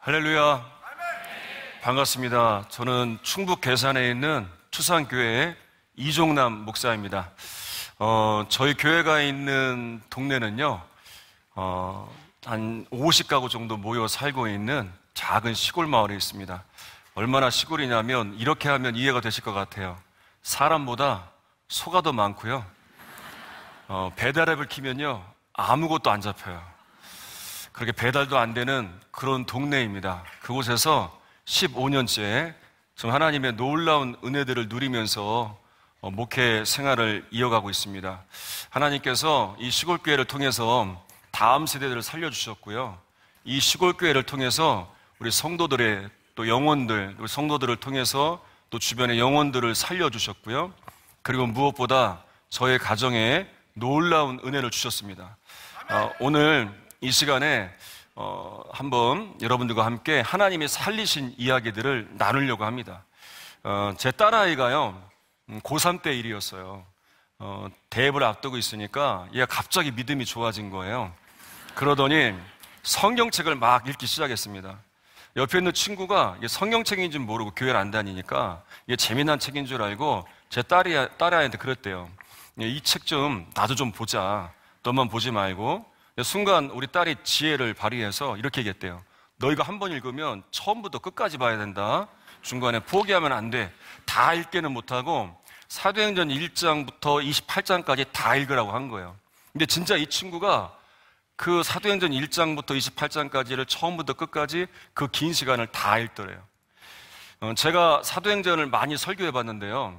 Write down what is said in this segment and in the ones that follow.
할렐루야. 반갑습니다. 저는 충북 괴산에 있는 투산교회의 이종남 목사입니다. 저희 교회가 있는 동네는요, 한 50가구 정도 모여 살고 있는 작은 시골 마을에 있습니다. 얼마나 시골이냐면 이렇게 하면 이해가 되실 것 같아요. 사람보다 소가 더 많고요. 배달앱을 키면요, 아무것도 안 잡혀요. 그렇게 배달도 안 되는 그런 동네입니다. 그곳에서 15년째 좀 하나님의 놀라운 은혜들을 누리면서 목회 생활을 이어가고 있습니다. 하나님께서 이 시골교회를 통해서 다음 세대들을 살려주셨고요. 이 시골교회를 통해서 우리 성도들의 또 영혼들, 우리 성도들을 통해서 또 주변의 영혼들을 살려주셨고요. 그리고 무엇보다 저의 가정에 놀라운 은혜를 주셨습니다. 오늘 이 시간에 한번 여러분들과 함께 하나님이 살리신 이야기들을 나누려고 합니다. 제 딸아이가요, 고3 때 일이었어요. 대입을 앞두고 있으니까 얘가 갑자기 믿음이 좋아진 거예요. 그러더니 성경책을 막 읽기 시작했습니다. 옆에 있는 친구가 이게 성경책인지 모르고 교회를 안 다니니까 이게 재미난 책인 줄 알고 제 딸아이한테 그랬대요. 이 책 좀 나도 좀 보자. 너만 보지 말고. 순간 우리 딸이 지혜를 발휘해서 이렇게 얘기했대요. 너 이거 한번 읽으면 처음부터 끝까지 봐야 된다. 중간에 포기하면 안 돼. 다 읽지는 못하고 사도행전 1장부터 28장까지 다 읽으라고 한 거예요. 근데 진짜 이 친구가 그 사도행전 1장부터 28장까지를 처음부터 끝까지 그 긴 시간을 다 읽더래요. 제가 사도행전을 많이 설교해 봤는데요,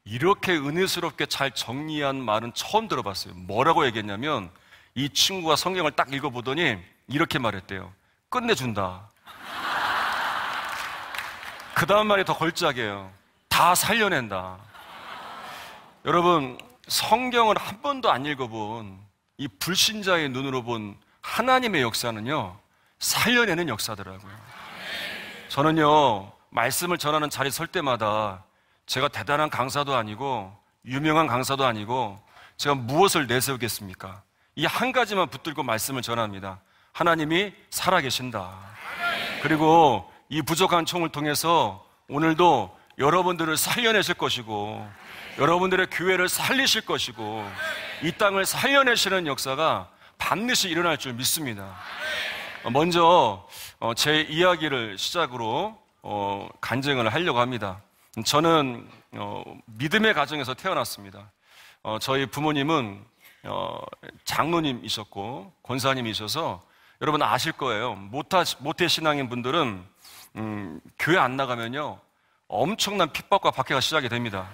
이렇게 은혜스럽게 잘 정리한 말은 처음 들어봤어요. 뭐라고 얘기했냐면 이 친구가 성경을 딱 읽어보더니 이렇게 말했대요. 끝내준다. 그 다음 말이 더 걸작이에요. 다 살려낸다. 여러분, 성경을 한 번도 안 읽어본 이 불신자의 눈으로 본 하나님의 역사는요, 살려내는 역사더라고요. 저는요, 말씀을 전하는 자리 설 때마다 제가 대단한 강사도 아니고 유명한 강사도 아니고 제가 무엇을 내세우겠습니까? 이 한 가지만 붙들고 말씀을 전합니다. 하나님이 살아계신다. 그리고 이 부족한 총을 통해서 오늘도 여러분들을 살려내실 것이고 여러분들의 교회를 살리실 것이고 이 땅을 살려내시는 역사가 반드시 일어날 줄 믿습니다. 먼저 제 이야기를 시작으로 간증을 하려고 합니다. 저는 믿음의 가정에서 태어났습니다. 저희 부모님은 장로님이셨고 권사님이셔서 여러분 아실 거예요. 모태 신앙인 분들은 교회 안 나가면요 엄청난 핍박과 박해가 시작이 됩니다.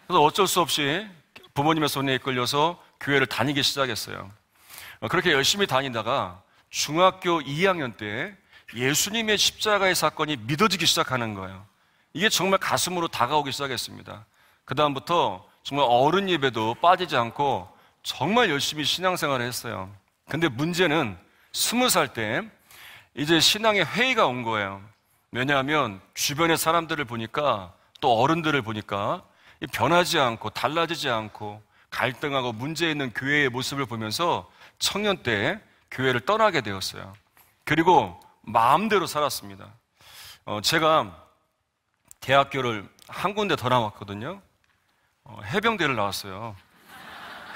그래서 어쩔 수 없이 부모님의 손에 이끌려서 교회를 다니기 시작했어요. 그렇게 열심히 다니다가 중학교 2학년 때 예수님의 십자가의 사건이 믿어지기 시작하는 거예요. 이게 정말 가슴으로 다가오기 시작했습니다. 그 다음부터 정말 어른 예배도 빠지지 않고 정말 열심히 신앙생활을 했어요. 근데 문제는 20살 때 이제 신앙의 회의가 온 거예요. 왜냐하면 주변의 사람들을 보니까 또 어른들을 보니까 변하지 않고 달라지지 않고 갈등하고 문제 있는 교회의 모습을 보면서 청년 때 교회를 떠나게 되었어요. 그리고 마음대로 살았습니다. 제가 대학교를 한 군데 더 나왔거든요. 해병대를 나왔어요.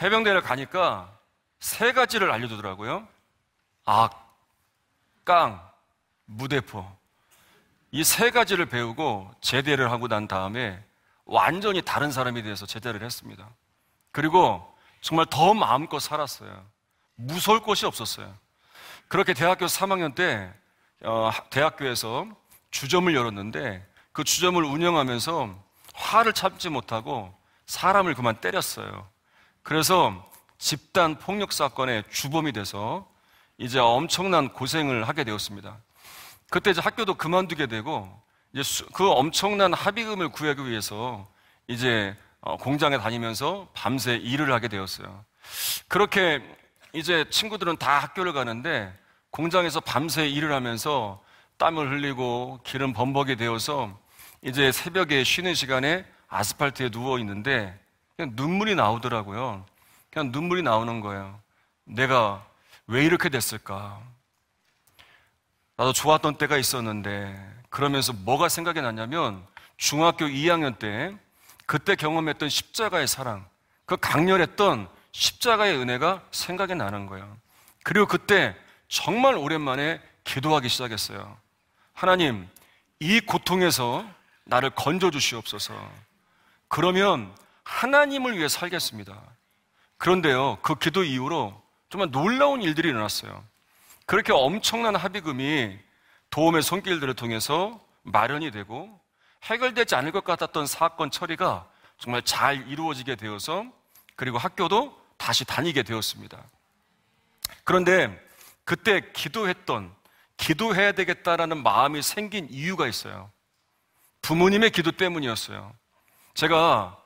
해병대를 가니까 3가지를 알려주더라고요. 악, 깡, 무대포. 이 3가지를 배우고 제대를 하고 난 다음에 완전히 다른 사람이 돼서 제대를 했습니다. 그리고 정말 더 마음껏 살았어요. 무서울 곳이 없었어요. 그렇게 대학교 3학년 때 대학교에서 주점을 열었는데 그 주점을 운영하면서 화를 참지 못하고 사람을 그만 때렸어요. 그래서 집단 폭력 사건의 주범이 돼서 이제 엄청난 고생을 하게 되었습니다. 그때 이제 학교도 그만두게 되고 이제 그 엄청난 합의금을 구하기 위해서 이제 공장에 다니면서 밤새 일을 하게 되었어요. 그렇게 이제 친구들은 다 학교를 가는데 공장에서 밤새 일을 하면서 땀을 흘리고 기름 범벅이 되어서 이제 새벽에 쉬는 시간에 아스팔트에 누워 있는데 그냥 눈물이 나오더라고요. 그냥 눈물이 나오는 거예요. 내가 왜 이렇게 됐을까? 나도 좋았던 때가 있었는데, 그러면서 뭐가 생각이 나냐면 중학교 2학년 때 그때 경험했던 십자가의 사랑, 그 강렬했던 십자가의 은혜가 생각이 나는 거예요. 그리고 그때 정말 오랜만에 기도하기 시작했어요. 하나님, 이 고통에서 나를 건져주시옵소서. 그러면 하나님을 위해 살겠습니다. 그런데요, 그 기도 이후로 정말 놀라운 일들이 일어났어요. 그렇게 엄청난 합의금이 도움의 손길들을 통해서 마련이 되고 해결되지 않을 것 같았던 사건 처리가 정말 잘 이루어지게 되어서 그리고 학교도 다시 다니게 되었습니다. 그런데 그때 기도해야 되겠다라는 마음이 생긴 이유가 있어요. 부모님의 기도 때문이었어요. 제가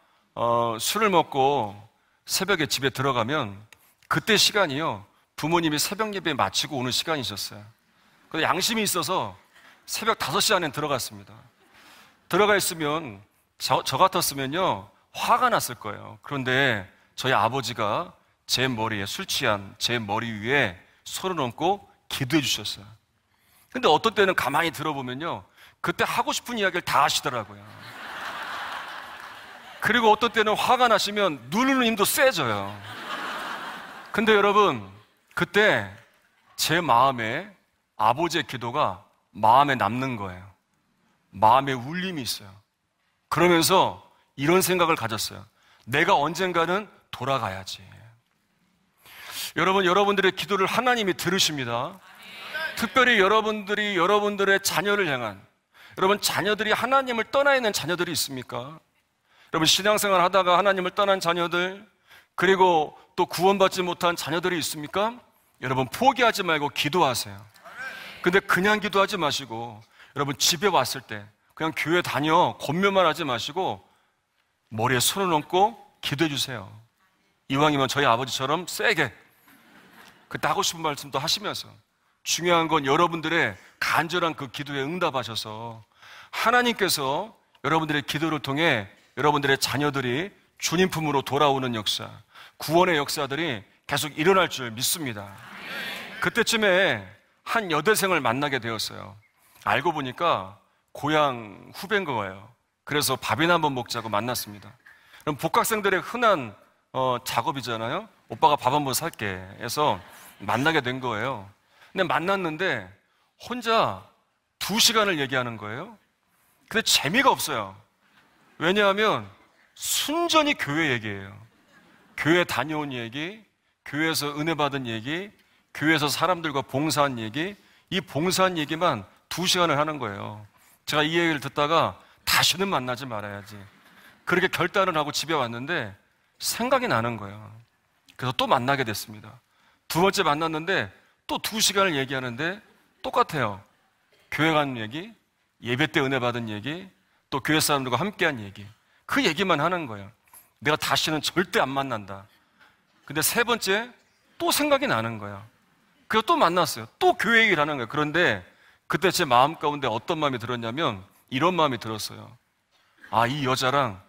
술을 먹고 새벽에 집에 들어가면 그때 시간이요, 부모님이 새벽 예배 마치고 오는 시간이 있었어요. 근데 양심이 있어서 새벽 5시 안에 들어갔습니다. 들어가 있으면 저 같았으면요 화가 났을 거예요. 그런데 저희 아버지가 제 머리에, 술 취한 제 머리 위에 손을 얹고 기도해 주셨어요. 근데 어떤 때는 가만히 들어보면요, 그때 하고 싶은 이야기를 다 하시더라고요. 그리고 어떤 때는 화가 나시면 누르는 힘도 세져요. 근데 여러분, 그때 제 마음에 아버지의 기도가 마음에 남는 거예요. 마음에 울림이 있어요. 그러면서 이런 생각을 가졌어요. 내가 언젠가는 돌아가야지. 여러분, 여러분들의 기도를 하나님이 들으십니다. 특별히 여러분들의 자녀를 향한, 여러분 자녀들이 하나님을 떠나 있는 자녀들이 있습니까? 여러분 신앙생활 하다가 하나님을 떠난 자녀들, 그리고 또 구원받지 못한 자녀들이 있습니까? 여러분 포기하지 말고 기도하세요. 근데 그냥 기도하지 마시고 여러분 집에 왔을 때 그냥 교회 다녀 권면만 하지 마시고 머리에 손을 얹고 기도해 주세요. 이왕이면 저희 아버지처럼 세게 그때 하고 싶은 말씀도 하시면서, 중요한 건 여러분들의 간절한 그 기도에 응답하셔서 하나님께서 여러분들의 기도를 통해 여러분들의 자녀들이 주님 품으로 돌아오는 역사, 구원의 역사들이 계속 일어날 줄 믿습니다. 그때쯤에 한 여대생을 만나게 되었어요. 알고 보니까 고향 후배인 거예요. 그래서 밥이나 한번 먹자고 만났습니다. 그럼 복학생들의 흔한 작업이잖아요. 오빠가 밥 한번 살게 해서 만나게 된 거예요. 근데 만났는데 혼자 2시간을 얘기하는 거예요. 근데 재미가 없어요. 왜냐하면 순전히 교회 얘기예요. 교회 다녀온 얘기, 교회에서 은혜 받은 얘기, 교회에서 사람들과 봉사한 얘기, 이 봉사한 얘기만 2시간을 하는 거예요. 제가 이 얘기를 듣다가 다시는 만나지 말아야지, 그렇게 결단을 하고 집에 왔는데 생각이 나는 거예요. 그래서 또 만나게 됐습니다. 2번째 만났는데 또 2시간을 얘기하는데 똑같아요. 교회 간 얘기, 예배 때 은혜 받은 얘기, 또 교회 사람들과 함께한 얘기, 그 얘기만 하는 거예요. 내가 다시는 절대 안 만난다. 근데 3번째 또 생각이 나는 거예요. 그래서 또 만났어요. 또 교회 얘기를 하는 거예요. 그런데 그때 제 마음 가운데 어떤 마음이 들었냐면 이런 마음이 들었어요. 아, 이 여자랑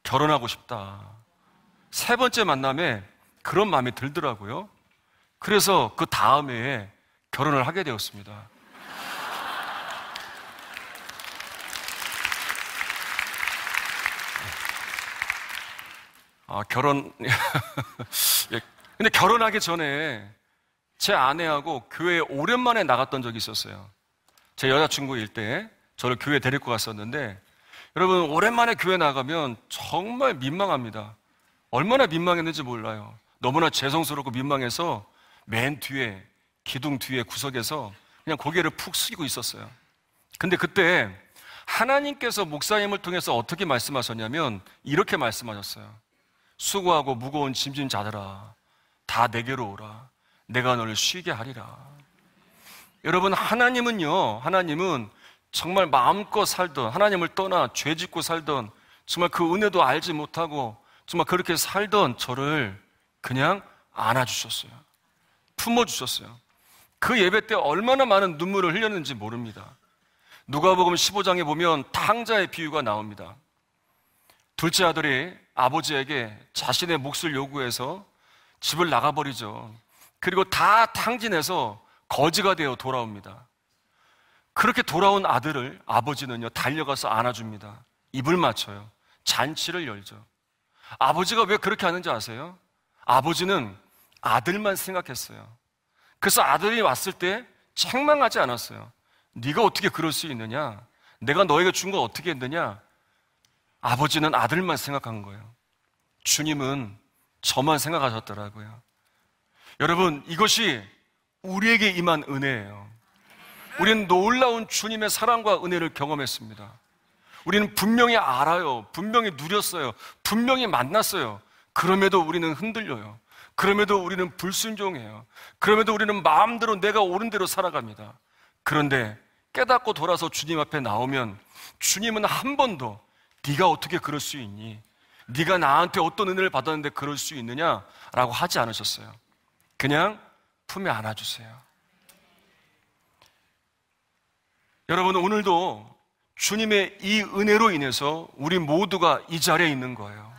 결혼하고 싶다. 3번째 만남에 그런 마음이 들더라고요. 그래서 그 다음 해에 결혼을 하게 되었습니다. 근데 결혼하기 전에 제 아내하고 교회에 오랜만에 나갔던 적이 있었어요. 제 여자친구일 때 저를 교회에 데리고 갔었는데, 여러분 오랜만에 교회 나가면 정말 민망합니다. 얼마나 민망했는지 몰라요. 너무나 죄송스럽고 민망해서 맨 뒤에, 기둥 뒤에 구석에서 그냥 고개를 푹 숙이고 있었어요. 근데 그때 하나님께서 목사님을 통해서 어떻게 말씀하셨냐면 이렇게 말씀하셨어요. 수고하고 무거운 짐진 자들아, 다 내게로 오라. 내가 너를 쉬게 하리라. 여러분 하나님은 정말 마음껏 살던, 하나님을 떠나 죄 짓고 살던, 정말 그 은혜도 알지 못하고 정말 그렇게 살던 저를 그냥 안아주셨어요. 품어주셨어요. 그 예배 때 얼마나 많은 눈물을 흘렸는지 모릅니다. 누가복음 15장에 보면 탕자의 비유가 나옵니다. 둘째 아들이 아버지에게 자신의 몫을 요구해서 집을 나가버리죠. 그리고 다 탕진해서 거지가 되어 돌아옵니다. 그렇게 돌아온 아들을 아버지는요, 달려가서 안아줍니다. 입을 맞춰요. 잔치를 열죠. 아버지가 왜 그렇게 하는지 아세요? 아버지는 아들만 생각했어요. 그래서 아들이 왔을 때 책망하지 않았어요. 네가 어떻게 그럴 수 있느냐? 내가 너에게 준 거 어떻게 했느냐? 아버지는 아들만 생각한 거예요. 주님은 저만 생각하셨더라고요. 여러분, 이것이 우리에게 임한 은혜예요. 우리는 놀라운 주님의 사랑과 은혜를 경험했습니다. 우리는 분명히 알아요. 분명히 누렸어요. 분명히 만났어요. 그럼에도 우리는 흔들려요. 그럼에도 우리는 불순종해요. 그럼에도 우리는 마음대로 내가 옳은 대로 살아갑니다. 그런데 깨닫고 돌아서 주님 앞에 나오면 주님은 한 번도 네가 어떻게 그럴 수 있니? 네가 나한테 어떤 은혜를 받았는데 그럴 수 있느냐라고 하지 않으셨어요. 그냥 품에 안아주세요. 여러분, 오늘도 주님의 이 은혜로 인해서 우리 모두가 이 자리에 있는 거예요.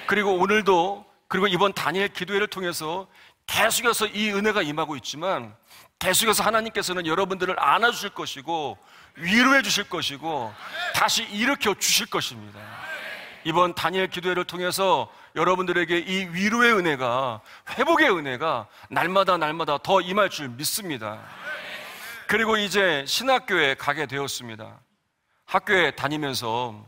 그리고 오늘도, 그리고 이번 다니엘 기도회를 통해서 계속해서 이 은혜가 임하고 있지만 계속해서 하나님께서는 여러분들을 안아주실 것이고 위로해 주실 것이고 다시 일으켜 주실 것입니다. 이번 다니엘 기도회를 통해서 여러분들에게 이 위로의 은혜가, 회복의 은혜가 날마다 더 임할 줄 믿습니다. 그리고 이제 신학교에 가게 되었습니다. 학교에 다니면서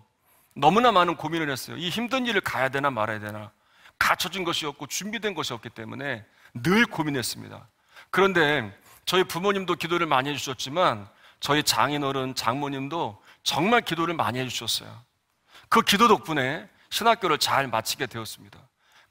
너무나 많은 고민을 했어요. 이 힘든 일을 가야 되나 말아야 되나. 갖춰진 것이 없고 준비된 것이 없기 때문에 늘 고민했습니다. 그런데 저희 부모님도 기도를 많이 해주셨지만 저희 장인어른, 장모님도 정말 기도를 많이 해주셨어요. 그 기도 덕분에 신학교를 잘 마치게 되었습니다.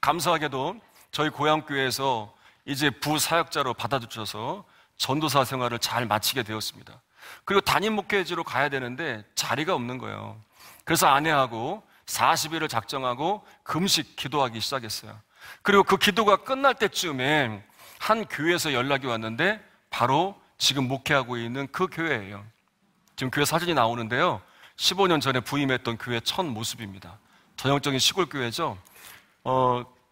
감사하게도 저희 고향교회에서 이제 부사역자로 받아주셔서 전도사 생활을 잘 마치게 되었습니다. 그리고 담임 목회지로 가야 되는데 자리가 없는 거예요. 그래서 아내하고 40일을 작정하고 금식 기도하기 시작했어요. 그리고 그 기도가 끝날 때쯤에 한 교회에서 연락이 왔는데 바로 지금 목회하고 있는 그 교회예요. 지금 교회 사진이 나오는데요. 15년 전에 부임했던 교회 첫 모습입니다. 전형적인 시골 교회죠.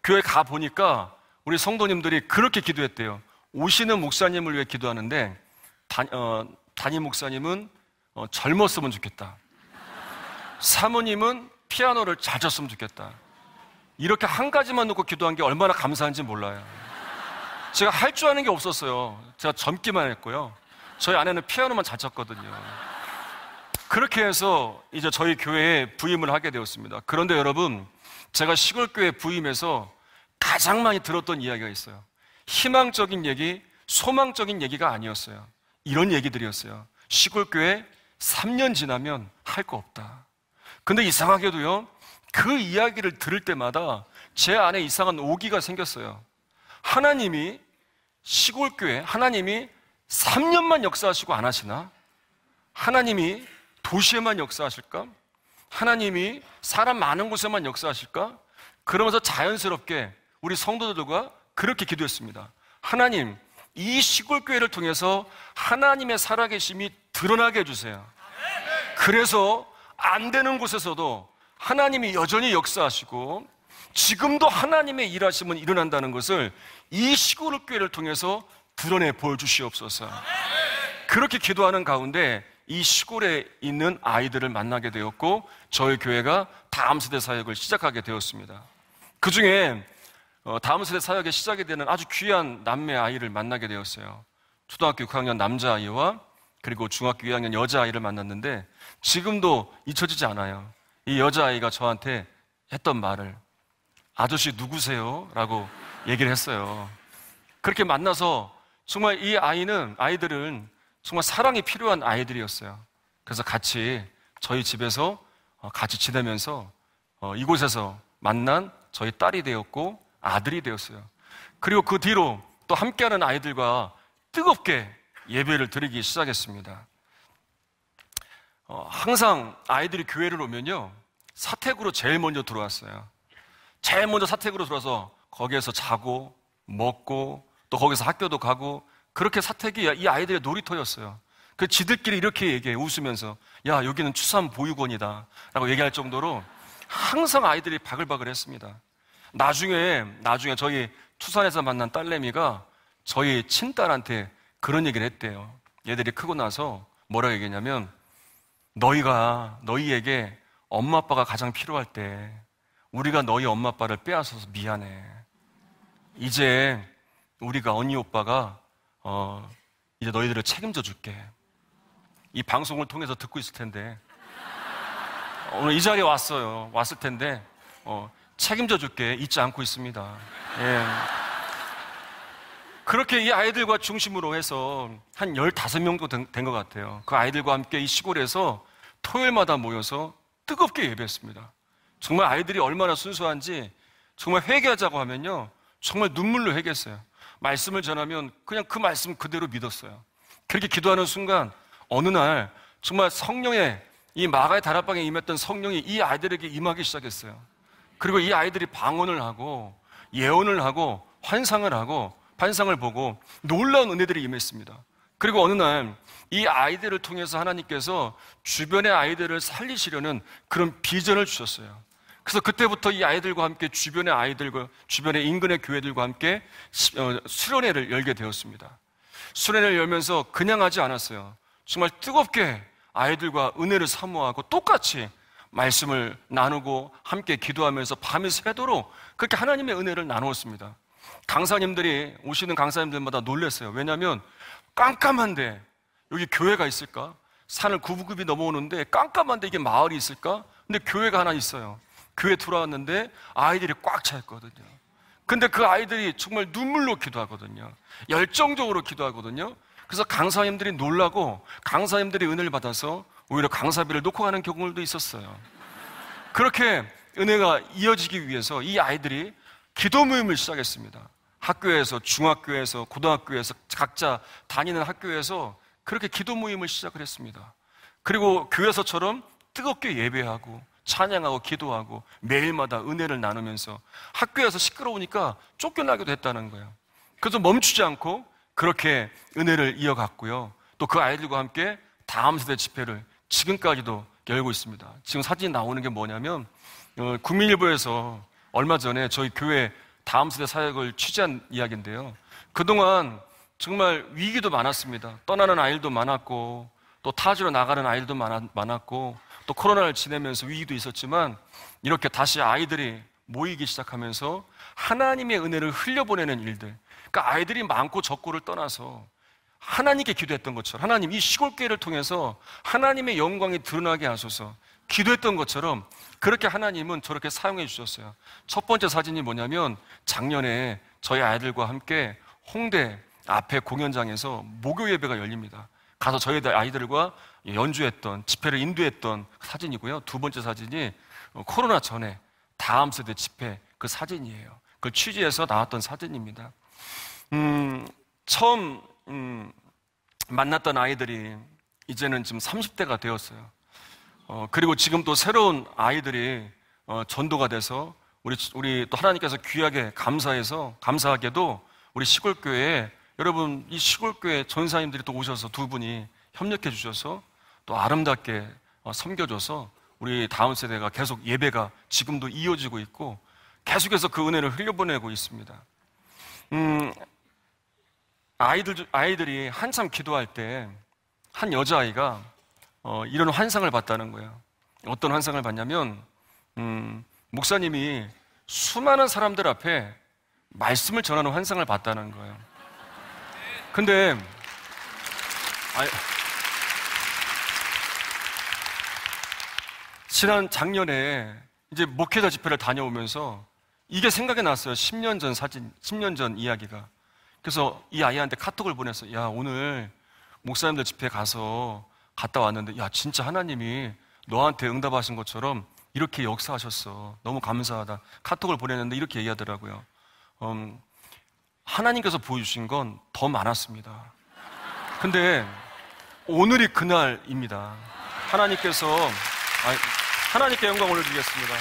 교회 가 보니까 우리 성도님들이 그렇게 기도했대요. 오시는 목사님을 위해 기도하는데 담임 목사님은 젊었으면 좋겠다. 사모님은 피아노를 잘 쳤으면 좋겠다. 이렇게 한 가지만 놓고 기도한 게 얼마나 감사한지 몰라요. 제가 할 줄 아는 게 없었어요. 제가 젊기만 했고요. 저희 아내는 피아노만 잘 쳤거든요. 그렇게 해서 이제 저희 교회에 부임을 하게 되었습니다. 그런데 여러분, 제가 시골교회 부임해서 가장 많이 들었던 이야기가 있어요. 희망적인 얘기, 소망적인 얘기가 아니었어요. 이런 얘기들이었어요. 시골교회 3년 지나면 할 거 없다. 근데 이상하게도요, 그 이야기를 들을 때마다 제 안에 이상한 오기가 생겼어요. 하나님이 시골교회, 하나님이 3년만 역사하시고 안 하시나? 하나님이 도시에만 역사하실까? 하나님이 사람 많은 곳에만 역사하실까? 그러면서 자연스럽게 우리 성도들과 그렇게 기도했습니다. 하나님, 이 시골교회를 통해서 하나님의 살아계심이 드러나게 해주세요. 그래서 안 되는 곳에서도 하나님이 여전히 역사하시고 지금도 하나님의 일하심은 일어난다는 것을 이 시골교회를 통해서 드러내 보여주시옵소서. 그렇게 기도하는 가운데 이 시골에 있는 아이들을 만나게 되었고 저희 교회가 다음 세대 사역을 시작하게 되었습니다. 그 중에 다음 세대 사역에 시작이 되는 아주 귀한 남매 아이를 만나게 되었어요. 초등학교 6학년 남자아이와 그리고 중학교 2학년 여자아이를 만났는데 지금도 잊혀지지 않아요. 이 여자아이가 저한테 했던 말을, 아저씨 누구세요? 라고 얘기를 했어요. 그렇게 만나서 정말 이 아이들은 정말 사랑이 필요한 아이들이었어요. 그래서 같이 저희 집에서 같이 지내면서 이곳에서 만난 저희 딸이 되었고 아들이 되었어요. 그리고 그 뒤로 또 함께하는 아이들과 뜨겁게 예배를 드리기 시작했습니다. 항상 아이들이 교회를 오면요, 사택으로 제일 먼저 들어왔어요. 제일 먼저 사택으로 들어와서 거기에서 자고 먹고 또 거기서 학교도 가고, 그렇게 사택이 이 아이들의 놀이터였어요. 그 지들끼리 이렇게 얘기해, 웃으면서, 야, 여기는 추산 보육원이다 라고 얘기할 정도로 항상 아이들이 바글바글 했습니다. 나중에 저희 투산에서 만난 딸내미가 저희 친딸한테 그런 얘기를 했대요. 얘들이 크고 나서 뭐라고 얘기했냐면, 너희에게 엄마 아빠가 가장 필요할 때 우리가 너희 엄마 아빠를 빼앗아서 미안해. 이제 우리가 언니 오빠가 이제 너희들을 책임져 줄게. 이 방송을 통해서 듣고 있을 텐데 오늘 이 자리에 왔을 텐데 책임져 줄게 잊지 않고 있습니다. 예. 그렇게 이 아이들과 중심으로 해서 한 15명 정도 된 것 같아요. 그 아이들과 함께 이 시골에서 토요일마다 모여서 뜨겁게 예배했습니다. 정말 아이들이 얼마나 순수한지 정말 회개하자고 하면요, 정말 눈물로 회개했어요. 말씀을 전하면 그냥 그 말씀 그대로 믿었어요. 그렇게 기도하는 순간 어느 날 정말 성령의 이 마가의 다락방에 임했던 성령이 이 아이들에게 임하기 시작했어요. 그리고 이 아이들이 방언을 하고 예언을 하고 환상을 하고 환상을 보고 놀라운 은혜들이 임했습니다. 그리고 어느 날 이 아이들을 통해서 하나님께서 주변의 아이들을 살리시려는 그런 비전을 주셨어요. 그래서 그때부터 이 아이들과 함께 주변의 아이들과 주변의 인근의 교회들과 함께 수련회를 열게 되었습니다. 수련회를 열면서 그냥 하지 않았어요. 정말 뜨겁게 아이들과 은혜를 사모하고 똑같이 말씀을 나누고 함께 기도하면서 밤이 새도록 그렇게 하나님의 은혜를 나누었습니다. 강사님들이 오시는 강사님들마다 놀랐어요. 왜냐하면 깜깜한데 여기 교회가 있을까? 산을 구부굽이 넘어오는데 깜깜한데 이게 마을이 있을까? 근데 교회가 하나 있어요. 교회 들어왔는데 아이들이 꽉 차 있거든요. 근데 그 아이들이 정말 눈물로 기도하거든요. 열정적으로 기도하거든요. 그래서 강사님들이 놀라고 강사님들이 은혜를 받아서 오히려 강사비를 놓고 가는 경우도 있었어요. 그렇게 은혜가 이어지기 위해서 이 아이들이 기도 모임을 시작했습니다. 학교에서, 중학교에서, 고등학교에서, 각자 다니는 학교에서 그렇게 기도 모임을 시작을 했습니다. 그리고 교회에서처럼 뜨겁게 예배하고 찬양하고 기도하고 매일마다 은혜를 나누면서 학교에서 시끄러우니까 쫓겨나기도 했다는 거예요. 그래서 멈추지 않고 그렇게 은혜를 이어갔고요. 또 그 아이들과 함께 다음 세대 집회를 지금까지도 열고 있습니다. 지금 사진이 나오는 게 뭐냐면 국민일보에서 얼마 전에 저희 교회 다음 세대 사역을 취재한 이야기인데요. 그동안 정말 위기도 많았습니다. 떠나는 아이들도 많았고 또 타지로 나가는 아이들도 많았고 또 코로나를 지내면서 위기도 있었지만 이렇게 다시 아이들이 모이기 시작하면서 하나님의 은혜를 흘려보내는 일들, 그러니까 아이들이 많고 적고를 떠나서 하나님께 기도했던 것처럼 하나님 이 시골교회를 통해서 하나님의 영광이 드러나게 하소서 기도했던 것처럼 그렇게 하나님은 저렇게 사용해 주셨어요. 첫 번째 사진이 뭐냐면 작년에 저희 아이들과 함께 홍대 앞에 공연장에서 목요 예배가 열립니다. 가서 저희 아이들과 연주했던 집회를 인도했던 사진이고요. 두 번째 사진이 코로나 전에 다음 세대 집회 그 사진이에요. 그걸 취재해서 나왔던 사진입니다. 처음 만났던 아이들이 이제는 지금 30대가 되었어요. 그리고 지금 또 새로운 아이들이 전도가 돼서 우리 또 하나님께서 귀하게 감사하게도 우리 시골교회에 여러분 이 시골교회 전사님들이 또 오셔서 두 분이 협력해 주셔서 또 아름답게 섬겨줘서 우리 다음 세대가 계속 예배가 지금도 이어지고 있고 계속해서 그 은혜를 흘려보내고 있습니다. 아이들이 한참 기도할 때 한 여자아이가 이런 환상을 봤다는 거예요. 어떤 환상을 봤냐면 목사님이 수많은 사람들 앞에 말씀을 전하는 환상을 봤다는 거예요. 근데 지난 작년에 이제 목회자 집회를 다녀오면서 이게 생각이 났어요. 10년 전 사진, 10년 전 이야기가. 그래서 이 아이한테 카톡을 보내서 야 오늘 목사님들 집회 갔다 왔는데 야 진짜 하나님이 너한테 응답하신 것처럼 이렇게 역사하셨어. 너무 감사하다. 카톡을 보냈는데 이렇게 얘기하더라고요. 하나님께서 보여주신 건 더 많았습니다. 근데 오늘이 그날입니다. 하나님께 영광 올려드리겠습니다.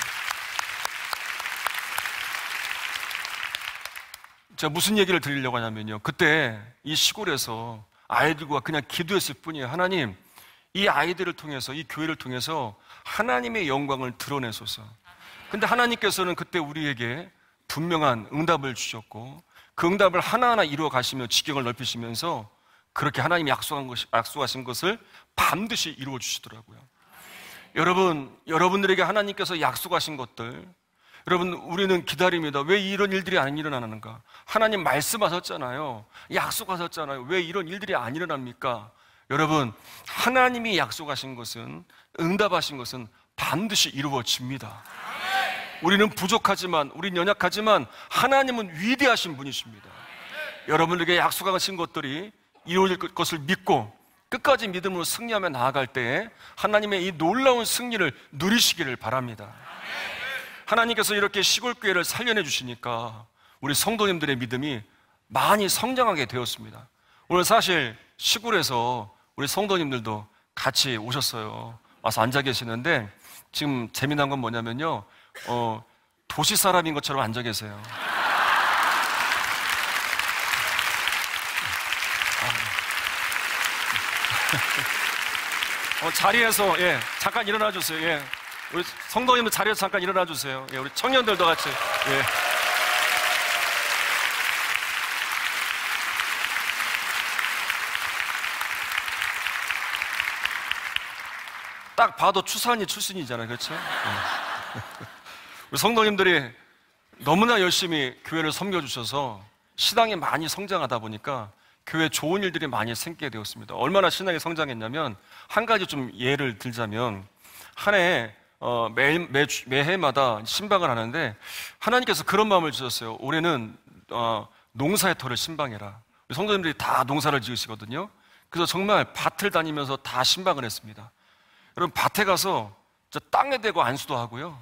제가 무슨 얘기를 드리려고 하냐면요. 그때 이 시골에서 아이들과 그냥 기도했을 뿐이에요. 하나님, 이 아이들을 통해서, 이 교회를 통해서 하나님의 영광을 드러내소서. 근데 하나님께서는 그때 우리에게 분명한 응답을 주셨고 그 응답을 하나하나 이루어 가시며 지경을 넓히시면서 그렇게 하나님이 약속하신 것을 반드시 이루어 주시더라고요. 여러분, 여러분들에게 하나님께서 약속하신 것들, 여러분, 우리는 기다립니다. 왜 이런 일들이 안 일어나는가? 하나님 말씀하셨잖아요. 약속하셨잖아요. 왜 이런 일들이 안 일어납니까? 여러분, 하나님이 약속하신 것은, 응답하신 것은 반드시 이루어집니다. 우리는 부족하지만, 우리는 연약하지만 하나님은 위대하신 분이십니다. 여러분에게 약속하신 것들이 이루어질 것을 믿고 끝까지 믿음으로 승리하며 나아갈 때에 하나님의 이 놀라운 승리를 누리시기를 바랍니다. 하나님께서 이렇게 시골교회를 살려내 주시니까 우리 성도님들의 믿음이 많이 성장하게 되었습니다. 오늘 사실 시골에서 우리 성도님들도 같이 오셨어요. 와서 앉아 계시는데 지금 재미난 건 뭐냐면요, 도시 사람인 것처럼 앉아 계세요. 자리에서 잠깐 일어나 주세요. 예. 우리 성도님들 자리에서 잠깐 일어나 주세요. 예, 우리 청년들도 같이. 예. 딱 봐도 추산이 출신이잖아요, 그렇죠? 예. 우리 성도님들이 너무나 열심히 교회를 섬겨주셔서 신앙이 많이 성장하다 보니까 교회에 좋은 일들이 많이 생기게 되었습니다. 얼마나 신앙이 성장했냐면, 한 가지 좀 예를 들자면, 한 해 매해마다 신방을 하는데 하나님께서 그런 마음을 주셨어요. 올해는 농사의 터를 신방해라. 성도님들이 다 농사를 지으시거든요. 그래서 정말 밭을 다니면서 다 신방을 했습니다. 여러분, 밭에 가서 땅에 대고 안수도 하고요,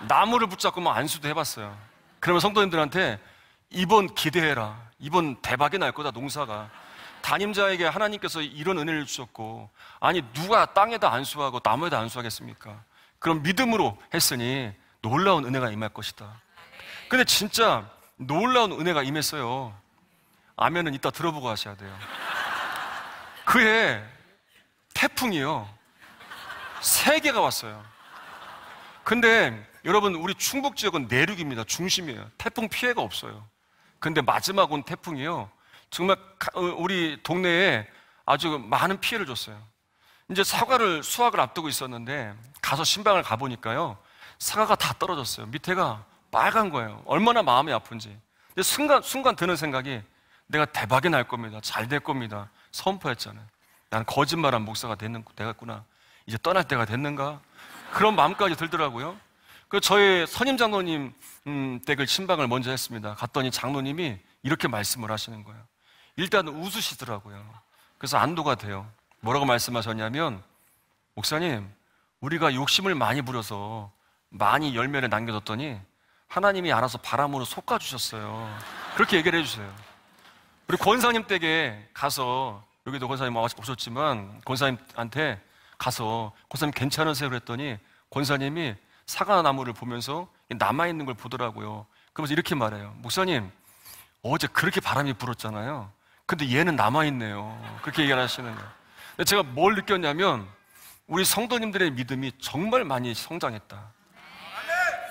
나무를 붙잡고 막 안수도 해봤어요. 그러면 성도님들한테 이번 기대해라, 이번 대박이 날 거다, 농사가. 담임자에게 하나님께서 이런 은혜를 주셨고, 아니 누가 땅에다 안수하고 나무에다 안수하겠습니까? 그럼 믿음으로 했으니 놀라운 은혜가 임할 것이다. 근데 진짜 놀라운 은혜가 임했어요. 아멘은 이따 들어보고 하셔야 돼요. 그해 태풍이요, 3개가 왔어요. 근데 여러분, 우리 충북 지역은 내륙입니다. 중심이에요. 태풍 피해가 없어요. 근데 마지막 온 태풍이요, 정말 우리 동네에 아주 많은 피해를 줬어요. 이제 수확을 앞두고 있었는데 가서 신방을 가보니까요, 사과가 다 떨어졌어요. 밑에가 빨간 거예요. 얼마나 마음이 아픈지. 근데 순간 드는 생각이, 내가 대박이 날 겁니다. 잘 될 겁니다. 선포했잖아요. 나는 거짓말한 목사가 되겠구나. 이제 떠날 때가 됐는가? 그런 마음까지 들더라고요. 그래서 저희 선임 장로님 댁을 신방을 먼저 했습니다. 갔더니 장로님이 이렇게 말씀을 하시는 거예요. 일단 웃으시더라고요. 그래서 안도가 돼요. 뭐라고 말씀하셨냐면, 목사님, 우리가 욕심을 많이 부려서 많이 열매를 남겨뒀더니 하나님이 알아서 바람으로 솎아주셨어요. 그렇게 얘기를 해주세요. 우리 권사님 댁에 가서, 여기도 권사님 오셨지만 권사님한테 가서, 권사님 괜찮으세요? 그랬더니 권사님이 사과나무를 보면서 남아있는 걸 보더라고요. 그러면서 이렇게 말해요. 목사님, 어제 그렇게 바람이 불었잖아요. 근데 얘는 남아있네요. 그렇게 얘기를 하시는 거예요. 근데 제가 뭘 느꼈냐면, 우리 성도님들의 믿음이 정말 많이 성장했다.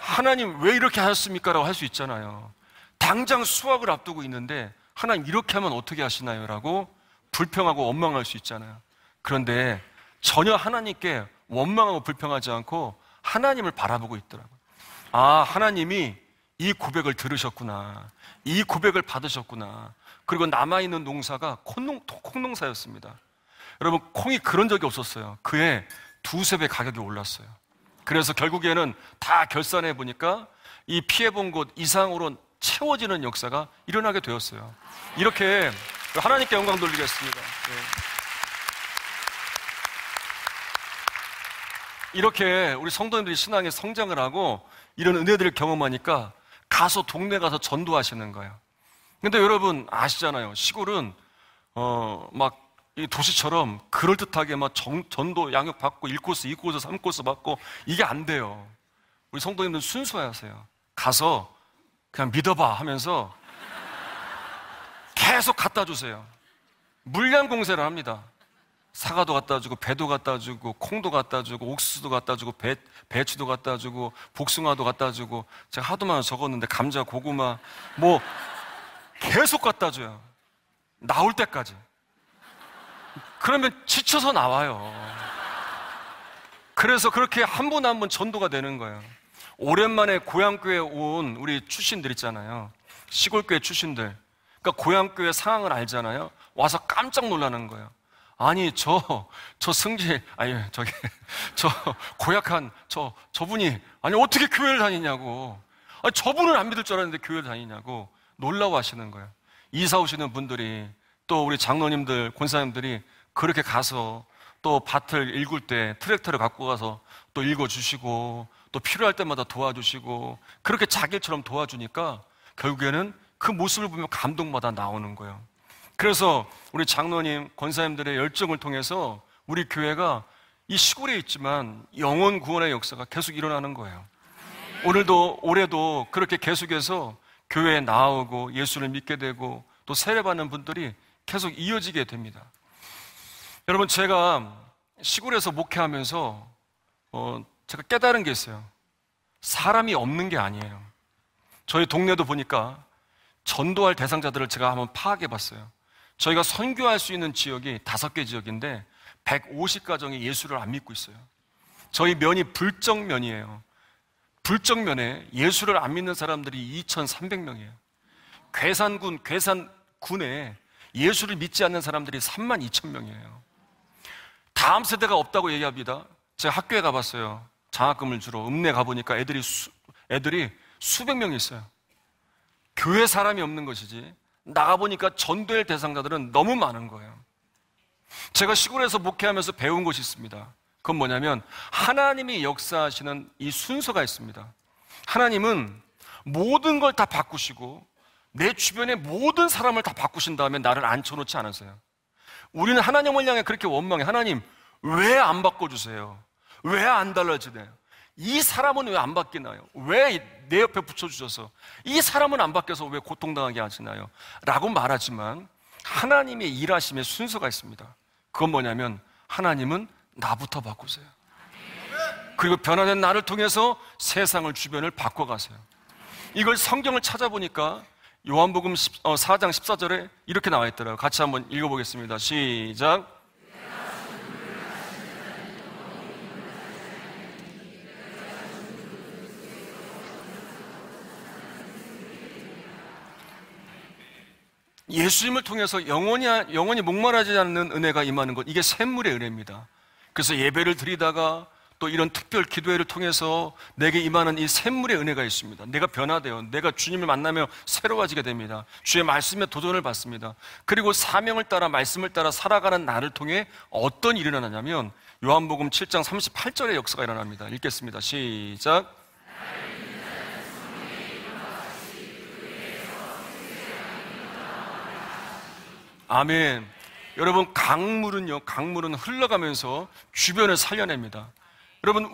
하나님 왜 이렇게 하셨습니까? 라고 할 수 있잖아요. 당장 수확을 앞두고 있는데 하나님 이렇게 하면 어떻게 하시나요? 라고 불평하고 원망할 수 있잖아요. 그런데 전혀 하나님께 원망하고 불평하지 않고 하나님을 바라보고 있더라고요. 아, 하나님이 이 고백을 들으셨구나, 이 고백을 받으셨구나. 그리고 남아있는 농사가 콩농사였습니다. 여러분, 콩이 그런 적이 없었어요. 그해 2~3배 가격이 올랐어요. 그래서 결국에는 다 결산해 보니까 이 피해본 곳 이상으로 채워지는 역사가 일어나게 되었어요. 이렇게 하나님께 영광 돌리겠습니다. 네. 이렇게 우리 성도님들이 신앙에 성장을 하고 이런 은혜들을 경험하니까 동네 가서 전도하시는 거예요. 근데 여러분 아시잖아요. 시골은 막 이 도시처럼 그럴듯하게 막 전도 양육 받고 1코스, 2코스, 3코스 받고 이게 안 돼요. 우리 성도님들 순수하세요. 가서 그냥 믿어봐 하면서 계속 갖다 주세요. 물량 공세를 합니다. 사과도 갖다 주고, 배도 갖다 주고, 콩도 갖다 주고, 옥수수도 갖다 주고, 배추도 갖다 주고, 복숭아도 갖다 주고, 제가 하도 많이 적었는데 감자, 고구마 뭐 계속 갖다 줘요. 나올 때까지. 그러면 지쳐서 나와요. 그래서 그렇게 한 분 한 분 전도가 되는 거예요. 오랜만에 고향교회 온 우리 출신들 있잖아요. 시골교회 출신들. 그러니까 고향교회 상황을 알잖아요. 와서 깜짝 놀라는 거예요. 아니, 저 고약한 저분이, 아니, 어떻게 교회를 다니냐고. 아니, 저분은 안 믿을 줄 알았는데 교회를 다니냐고 놀라워 하시는 거예요. 이사 오시는 분들이, 또 우리 장로님들, 권사님들이 그렇게 가서 또 밭을 일굴 때 트랙터를 갖고 가서 또 읽어주시고, 또 필요할 때마다 도와주시고, 그렇게 자기처럼 도와주니까 결국에는 그 모습을 보면 감동마다 나오는 거예요. 그래서 우리 장로님, 권사님들의 열정을 통해서 우리 교회가 이 시골에 있지만 영혼 구원의 역사가 계속 일어나는 거예요. 올해도 그렇게 계속해서 교회에 나오고 예수를 믿게 되고 또 세례받는 분들이 계속 이어지게 됩니다. 여러분, 제가 시골에서 목회하면서 제가 깨달은 게 있어요. 사람이 없는 게 아니에요. 저희 동네도 보니까 전도할 대상자들을 제가 한번 파악해 봤어요. 저희가 선교할 수 있는 지역이 5개 지역인데 150가정이 예수를 안 믿고 있어요. 저희 면이 불정면이에요. 불정면에 예수를 안 믿는 사람들이 2,300명이에요. 괴산군에 예수를 믿지 않는 사람들이 32,000명이에요. 다음 세대가 없다고 얘기합니다. 제가 학교에 가봤어요. 장학금을 주러 읍내 가보니까 애들이 수백 명 있어요. 교회 사람이 없는 것이지 나가보니까 전도의 대상자들은 너무 많은 거예요. 제가 시골에서 목회하면서 배운 것이 있습니다. 그건 뭐냐면 하나님이 역사하시는 이 순서가 있습니다. 하나님은 모든 걸 다 바꾸시고 내 주변의 모든 사람을 다 바꾸신 다음에 나를 앉혀놓지 않으세요. 우리는 하나님을 향해 그렇게 원망해. 하나님, 왜 안 바꿔주세요? 왜 안 달라지나요? 이 사람은 왜 안 바뀌나요? 왜 내 옆에 붙여주셔서 이 사람은 안 바뀌어서 왜 고통당하게 하시나요? 라고 말하지만 하나님의 일하심의 순서가 있습니다. 그건 뭐냐면 하나님은 나부터 바꾸세요. 그리고 변화된 나를 통해서 세상을 주변을 바꿔가세요. 이걸 성경을 찾아보니까 요한복음 4장 14절에 이렇게 나와 있더라고요. 같이 한번 읽어보겠습니다. 시작. 예수님을 통해서 영원히 목마르지 않는 은혜가 임하는 것, 이게 샘물의 은혜입니다. 그래서 예배를 드리다가 또 이런 특별 기도회를 통해서 내게 임하는 이 샘물의 은혜가 있습니다. 내가 변화돼요. 내가 주님을 만나며 새로워지게 됩니다. 주의 말씀에 도전을 받습니다. 그리고 사명을 따라 말씀을 따라 살아가는 나를 통해 어떤 일이 일어나냐면 요한복음 7장 38절의 역사가 일어납니다. 읽겠습니다. 시작. 아멘. 여러분, 강물은 흘러가면서 주변을 살려냅니다. 여러분,